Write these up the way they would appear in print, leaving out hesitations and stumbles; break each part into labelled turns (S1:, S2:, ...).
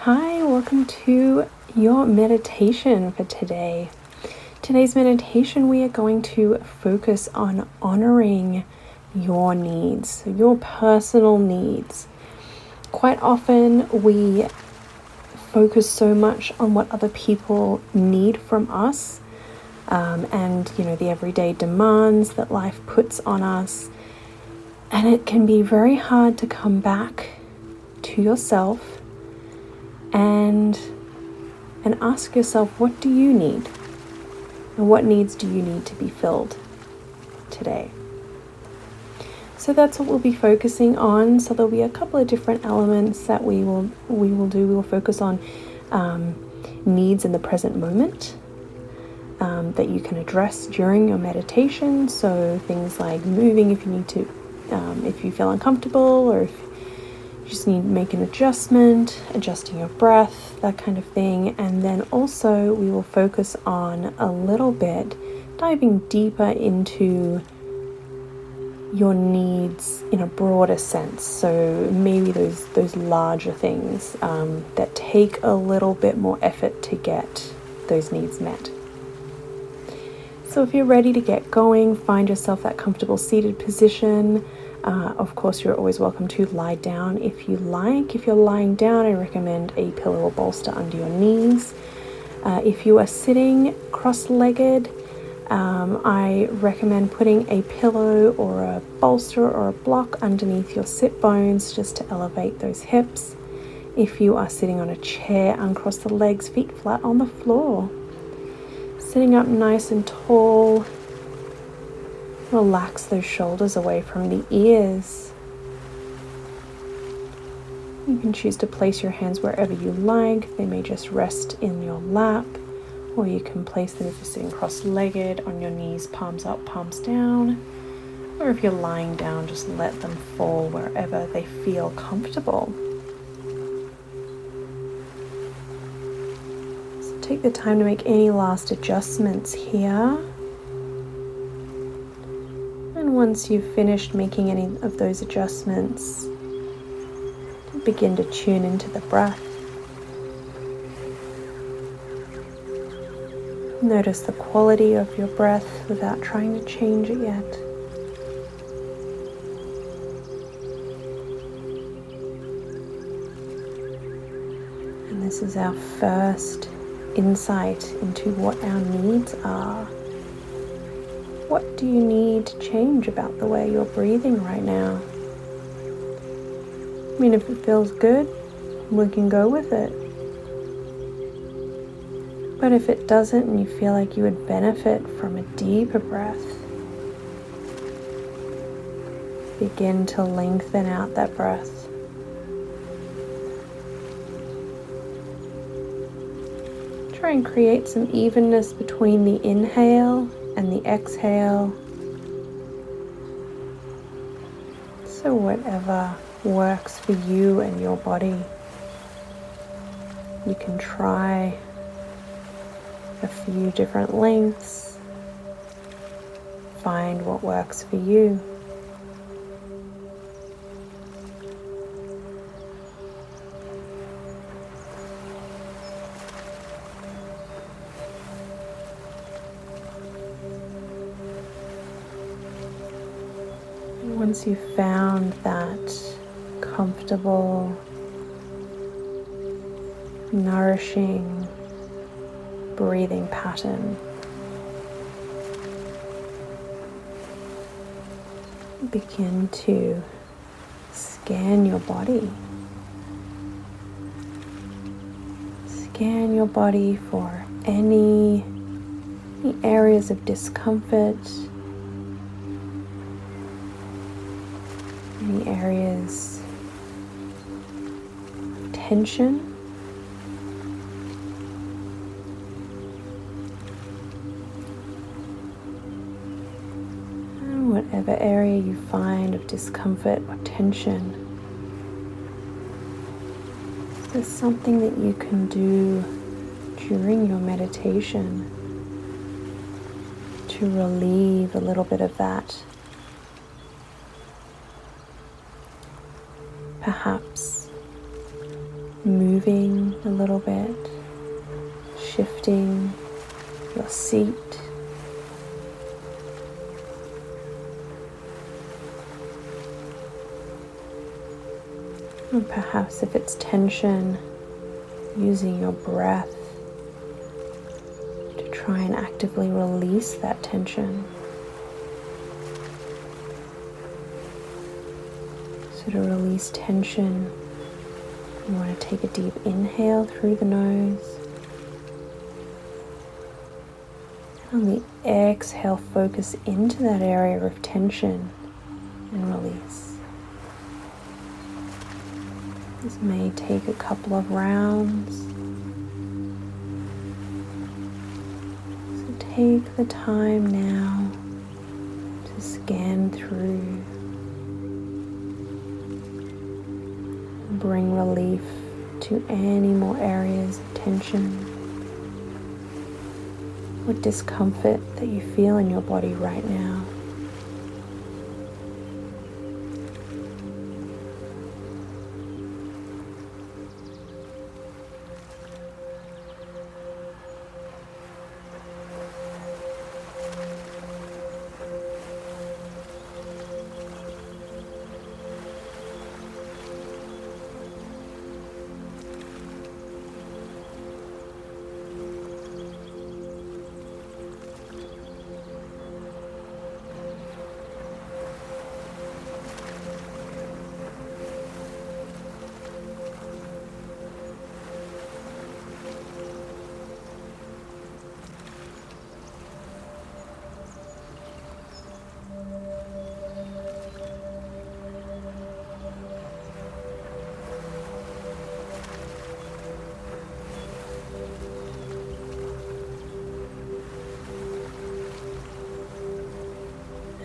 S1: Hi, welcome to your meditation for today. Today's meditation, we are going to focus on honoring your needs, your personal needs. Quite often we focus so much on what other people need from us, and the everyday demands that life puts on us. And it can be very hard to come back to yourself and ask yourself, what do you need? And what needs do you need to be filled today? So that's what we'll be focusing on. So there'll be a couple of different elements that we will do. We will focus on needs in the present moment that you can address during your meditation. So things like moving if you need to, if you feel uncomfortable, or if you just need to make an adjustment, adjusting your breath, that kind of thing. And then also we will focus on a little bit, diving deeper into your needs in a broader sense. So maybe those larger things that take a little bit more effort to get those needs met. So if you're ready to get going, find yourself that comfortable seated position. Of course, you're always welcome to lie down if you like. If you're lying down, I recommend a pillow or bolster under your knees. If you are sitting cross-legged, I recommend putting a pillow or a bolster or a block underneath your sit bones just to elevate those hips. If you are sitting on a chair, uncross the legs, feet flat on the floor. Sitting up nice and tall. Relax those shoulders away from the ears. You can choose to place your hands wherever you like. They may just rest in your lap, or you can place them if you're sitting cross-legged on your knees, palms up, palms down. Or if you're lying down, just let them fall wherever they feel comfortable. So take the time to make any last adjustments here. Once you've finished making any of those adjustments, begin to tune into the breath. Notice the quality of your breath without trying to change it yet. And this is our first insight into what our needs are. What do you need to change about the way you're breathing right now? I mean, if it feels good, we can go with it. But if it doesn't and you feel like you would benefit from a deeper breath, begin to lengthen out that breath. Try and create some evenness between the inhale and the exhale. So whatever works for you and your body, you can try a few different lengths. Find what works for you. Once you've found that comfortable, nourishing breathing pattern, begin to scan your body. Scan your body for any areas of discomfort, any areas of tension. And whatever area you find of discomfort or tension, there's something that you can do during your meditation to relieve a little bit of that. Perhaps moving a little bit, shifting your seat. And perhaps if it's tension, using your breath to try and actively release that tension. So to release tension, you want to take a deep inhale through the nose. And on the exhale, focus into that area of tension and release. This may take a couple of rounds. So take the time now to scan through. Bring relief to any more areas of tension or discomfort that you feel in your body right now.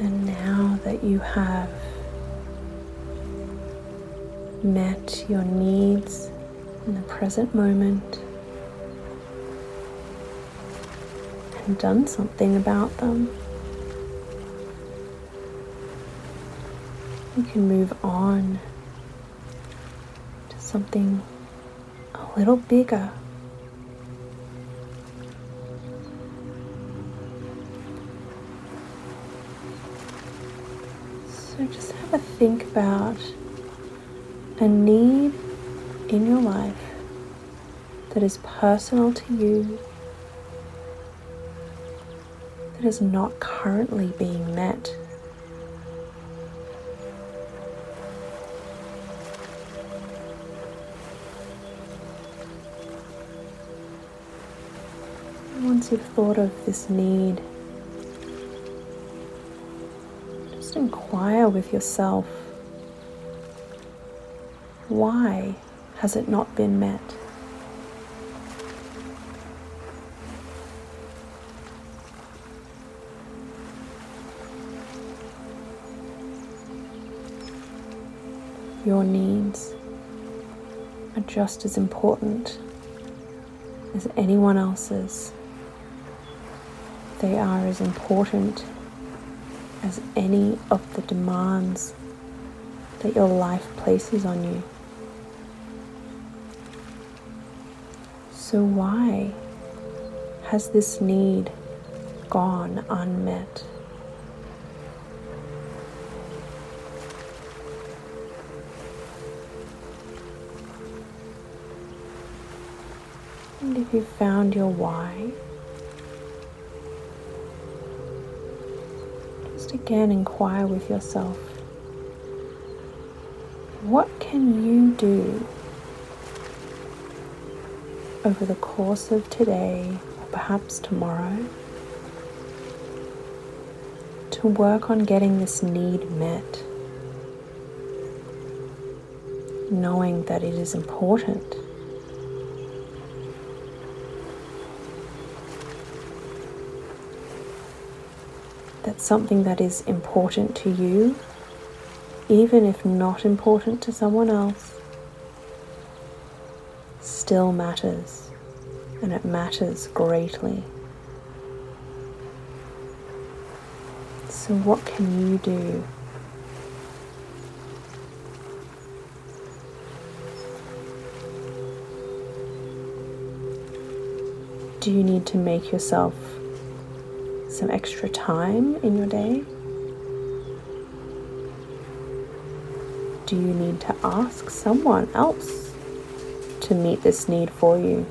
S1: And now that you have met your needs in the present moment and done something about them, you can move on to something a little bigger. So just have a think about a need in your life that is personal to you, that is not currently being met. And once you've thought of this need, just inquire with yourself, why has it not been met? Your needs are just as important as anyone else's. They are as important as any of the demands that your life places on you. So why has this need gone unmet? And if you've found your why, just again inquire with yourself, what can you do over the course of today, or perhaps tomorrow, to work on getting this need met, knowing that it is important? That's something that is important to you, even if not important to someone else, still matters, and it matters greatly. So what can you do? Do you need to make yourself some extra time in your day? Do you need to ask someone else to meet this need for you?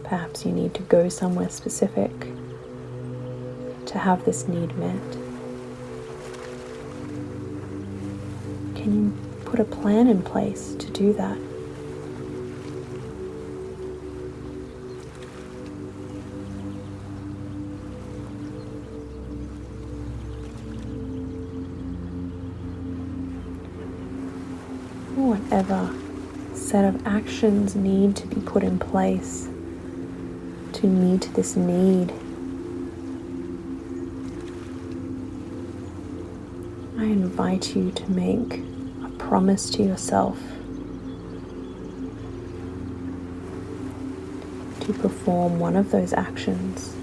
S1: Perhaps you need to go somewhere specific to have this need met. Can you put a plan in place to do that? Whatever set of actions need to be put in place to meet this need, I invite you to make a promise to yourself to perform one of those actions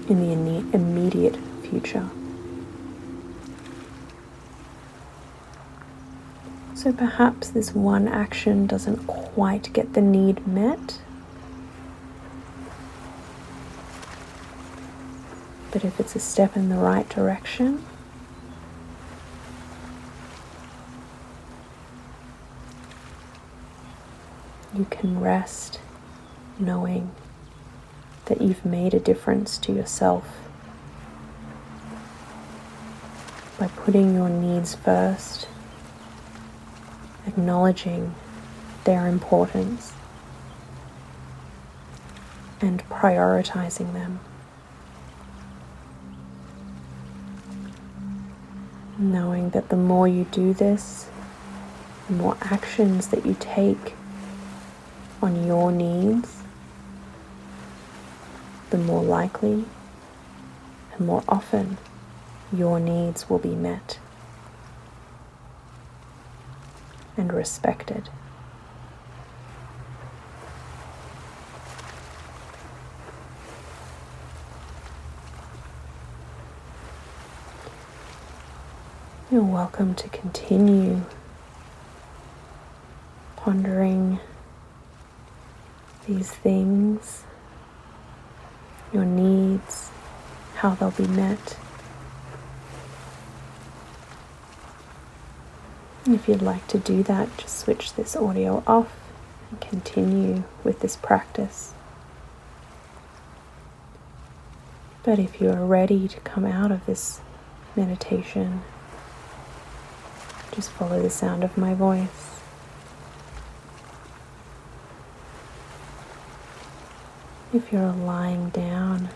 S1: in the immediate future. So perhaps this one action doesn't quite get the need met, but if it's a step in the right direction, you can rest knowing that you've made a difference to yourself by putting your needs first, acknowledging their importance and prioritizing them. Knowing that the more you do this, the more actions that you take on your needs, the more likely and more often your needs will be met and respected. You're welcome to continue pondering these things, your needs, how they'll be met. If you'd like to do that, just switch this audio off and continue with this practice. But if you are ready to come out of this meditation, just follow the sound of my voice. If you're lying down,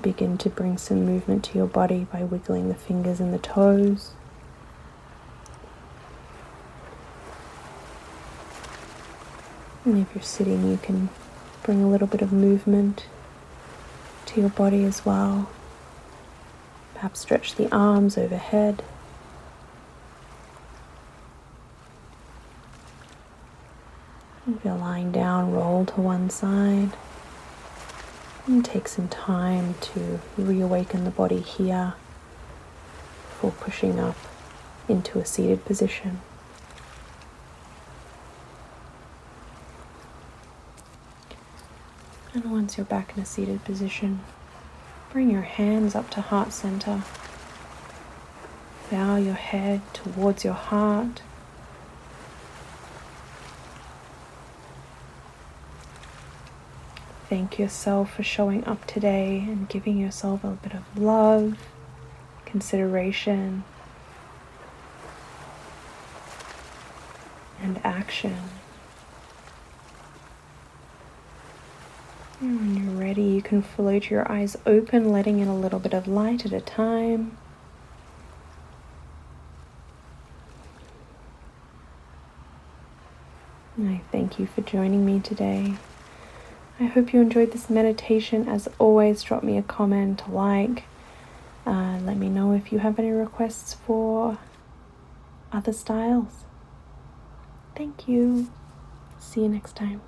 S1: begin to bring some movement to your body by wiggling the fingers and the toes. And if you're sitting, you can bring a little bit of movement to your body as well. Perhaps stretch the arms overhead. If you're lying down, roll to one side. And take some time to reawaken the body here before pushing up into a seated position. And once you're back in a seated position, bring your hands up to heart center. Bow your head towards your heart. Thank yourself for showing up today and giving yourself a bit of love, consideration, and action. And when you're ready, you can float your eyes open, letting in a little bit of light at a time. And I thank you for joining me today. I hope you enjoyed this meditation. As always, drop me a comment, a like. Let me know if you have any requests for other styles. Thank you. See you next time.